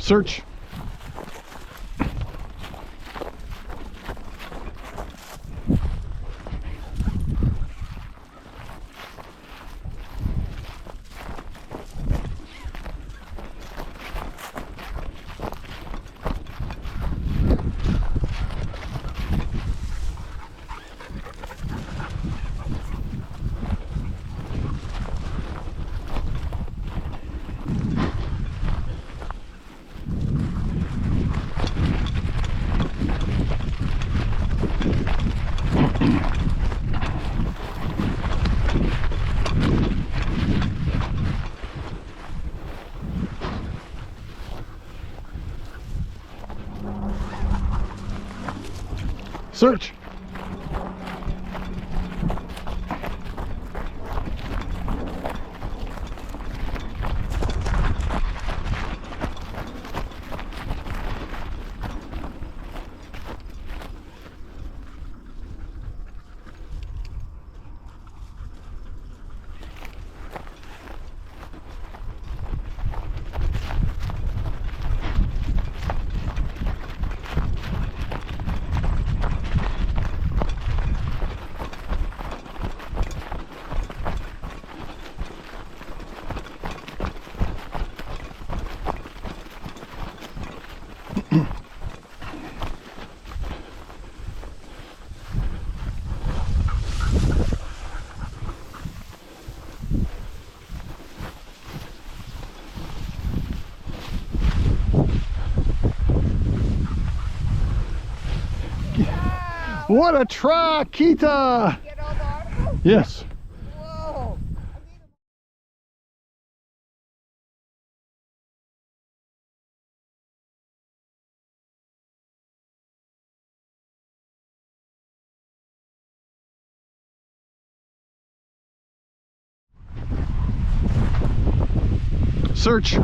Search. Search. What a track, Kita! Get all the articles? Yes. Whoa! Search.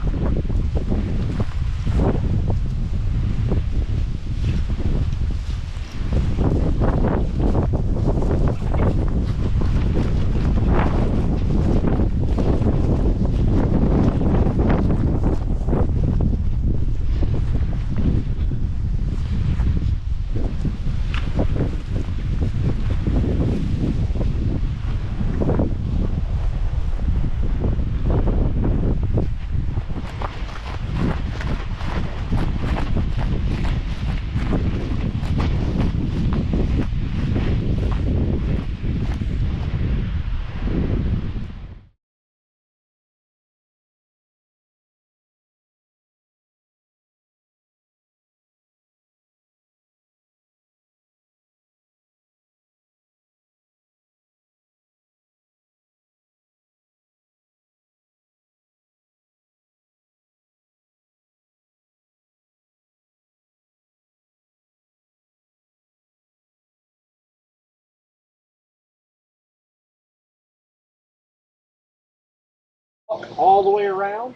All the way around.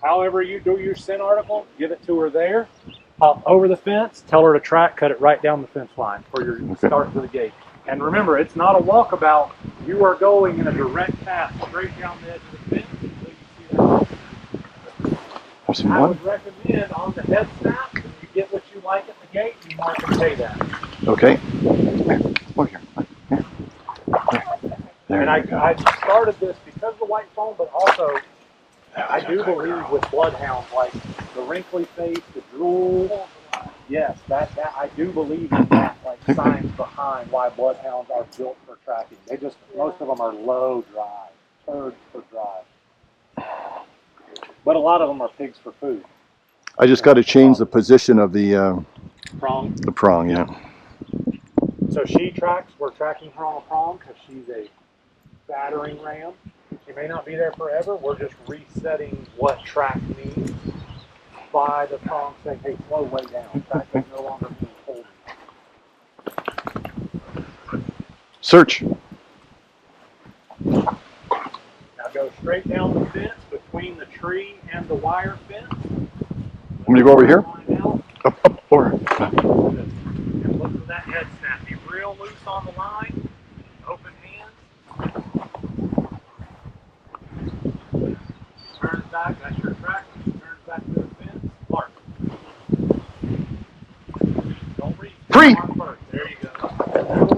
However you do your scent article, give it to her there. Hop over the fence, tell her to track, cut it right down the fence line for your start to the gate. And remember, it's not a walkabout. You are going in a direct path straight down the edge of the fence until you see that. I would recommend on the head snap, if you get what you like at the gate, you mark and pay that. Okay. Look here. There And I started this because of the white foam, but also I do believe with bloodhounds, like the wrinkly face, the drool, yes, that I do believe in that, like science behind why bloodhounds are built for tracking. They just, most of them are low drive, turds for drive. But a lot of them are pigs for food. I just got to change the position of the Prong. the prong, yeah. So she tracks, we're tracking her on a prong because she's a battering ram. She may not be there forever. We're just resetting what track means by the prong saying, hey, slow way down. Track is no longer being pulled. Search. Now go straight down the fence between the tree and the wire fence. Want me to go over here? Up, over. And look for that head snap. Be real loose on the line. Open hands. Turns back. That's your track. Turns back to the fence. Mark. Free! Mark first. There you go. Go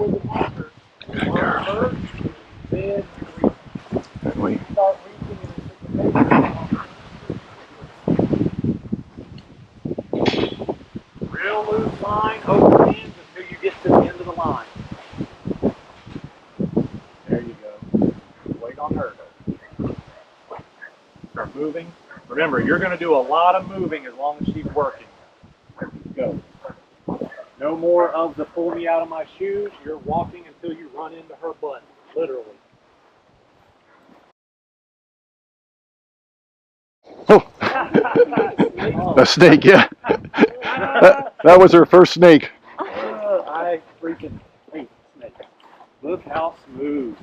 with the marker. Mark first, then Wait. start reaching in anticipation. Real loose line, open hands until you get to the end of the line. There you go. Wait on her. Start moving. Remember, you're going to do a lot of moving as long as she's working. Go. No more of the pull me out of my shoes. You're walking until you run into her butt, literally. Oh, a snake, yeah. That was her first snake. I freaking hate snakes. Look how smooth.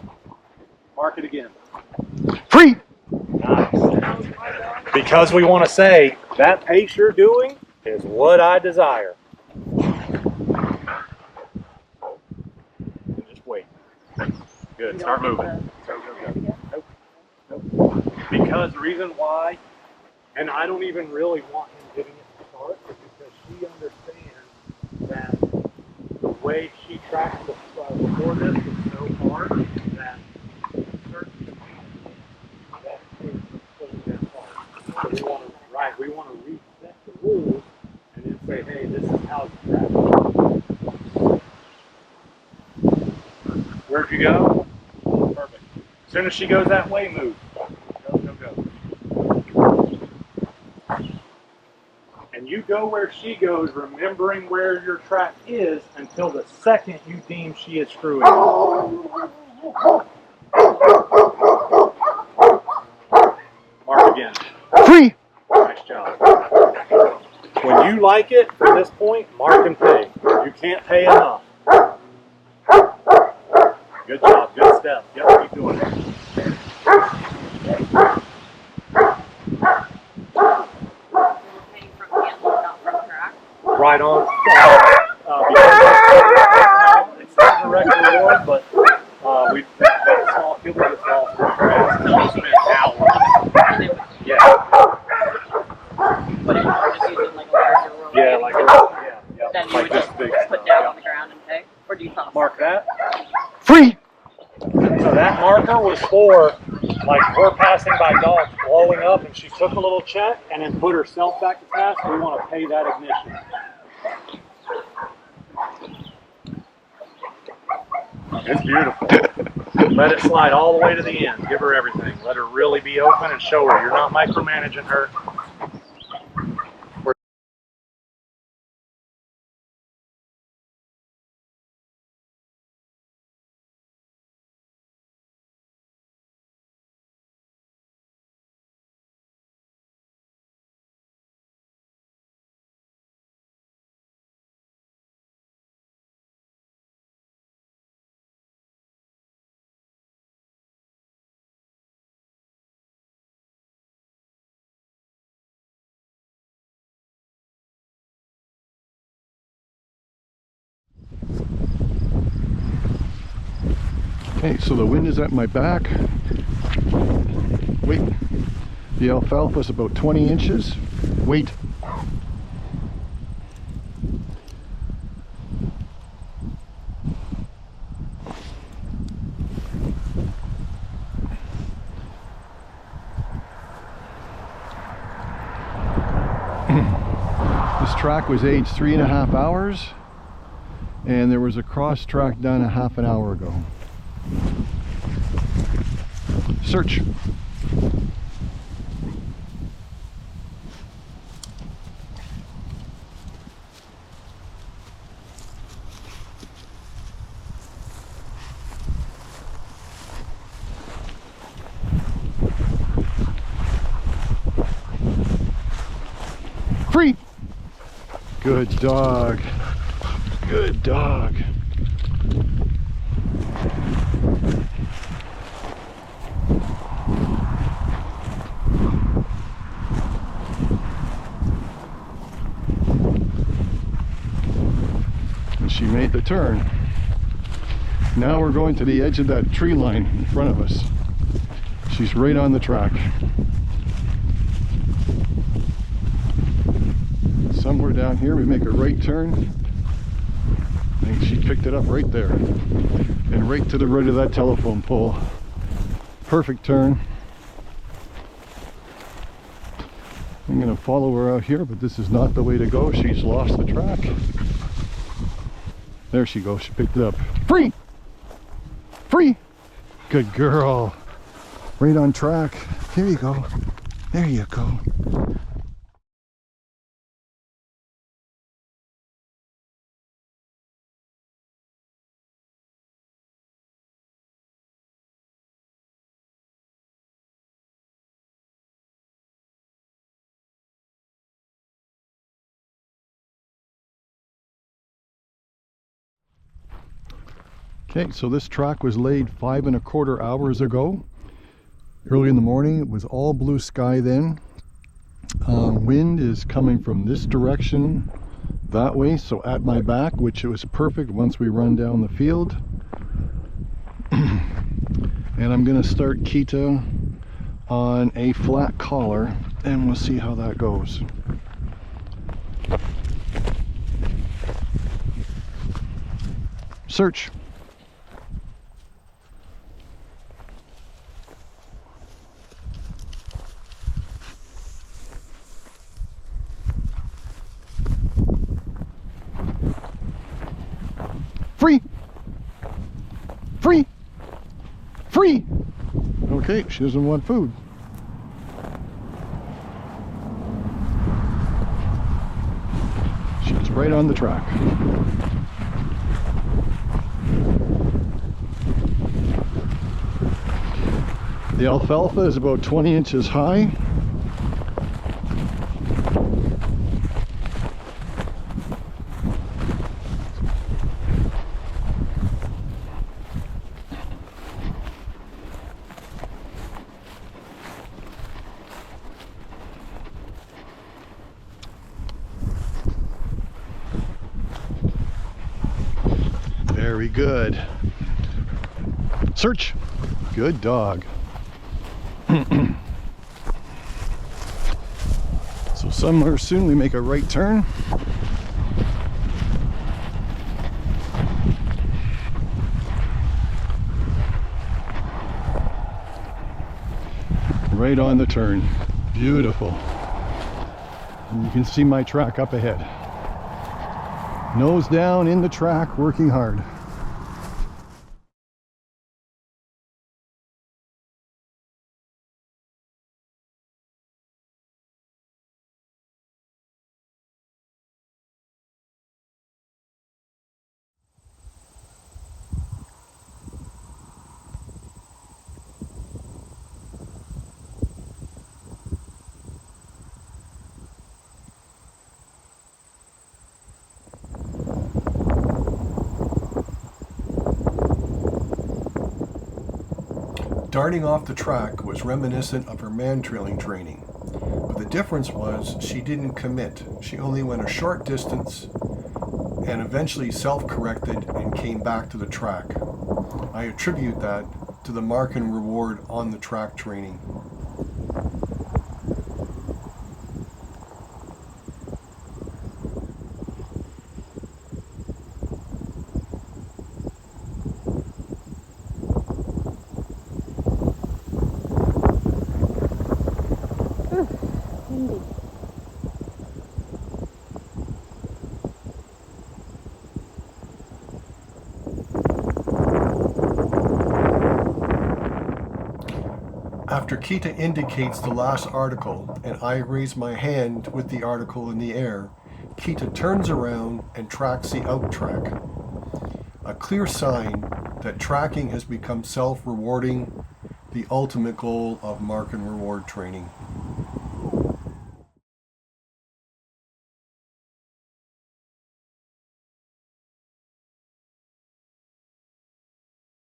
Mark it again. Free! Nice. Because we want to say, that pace you're doing is what I desire. And just wait. Good. Start moving. Go, go, go. Nope. Nope. Because the reason why, and I don't even really want him giving it to start, is because she understands that the way she tracks before this is so hard that certain that is pulling that hard. So we want to reset the rules and then say, hey, this is how you track. Where'd you go? Perfect. As soon as she goes that way, move. Go, go, go. And you go where she goes, remembering where your track is until the second you deem she is screwing. Mark again. Free! Nice job. When you like it from this point, mark and pay. You can't pay enough. Good job. Good step. Yep, keep doing it. Right on. Because it's not direct reward, but we that small kibble gets lost in the grass. And we spent hours. Yeah. But if you're just using like a larger roll, Yeah, like yeah. then you Like would this just big put stuff. down on the ground and pay, or do you toss? Mark that. Free! So that marker was for, like, we're passing by dogs blowing up, and she took a little check and then put herself back to task. We want to pay that ignition. It's beautiful. Let it slide all the way to the end. Give her everything. Let her really be open and show her you're not micromanaging her. Okay, so the wind is at my back. Wait. The alfalfa is about 20 inches. Wait. This track was aged 3.5 hours, and there was a cross track done a half an hour ago. Search. Free. Good dog. Good dog. And she made the turn. Now we're going to the edge of that tree line in front of us. She's right on the track. Somewhere down here we make a right turn And she picked it up right there. And right to the right of that telephone pole. Perfect turn. I'm going to follow her out here, but this is not the way to go. She's lost the track. There she goes. She picked it up. Free! Free! Good girl. Right on track. Here you go. There you go. Okay, so this track was laid 5¼ hours ago. Early in the morning, it was all blue sky then. Wind is coming from this direction, that way, so at my back, which it was perfect once we run down the field. And I'm going to start Kita on a flat collar, and we'll see how that goes. Search. Free! Free! Free! Okay, she doesn't want food. She's right on the track. The alfalfa is about 20 inches high. Very good. Search. Good dog. So somewhere soon we make a right turn. Right on the turn. Beautiful. And you can see my track up ahead. Nose down in the track, working hard. Darting off the track was reminiscent of her man-trailing training, but the difference was she didn't commit. She only went a short distance and eventually self-corrected and came back to the track. I attribute that to the mark and reward on the track training. After Kita indicates the last article and I raise my hand with the article in the air, Kita turns around and tracks the out track. A clear sign that tracking has become self-rewarding, the ultimate goal of mark and reward training.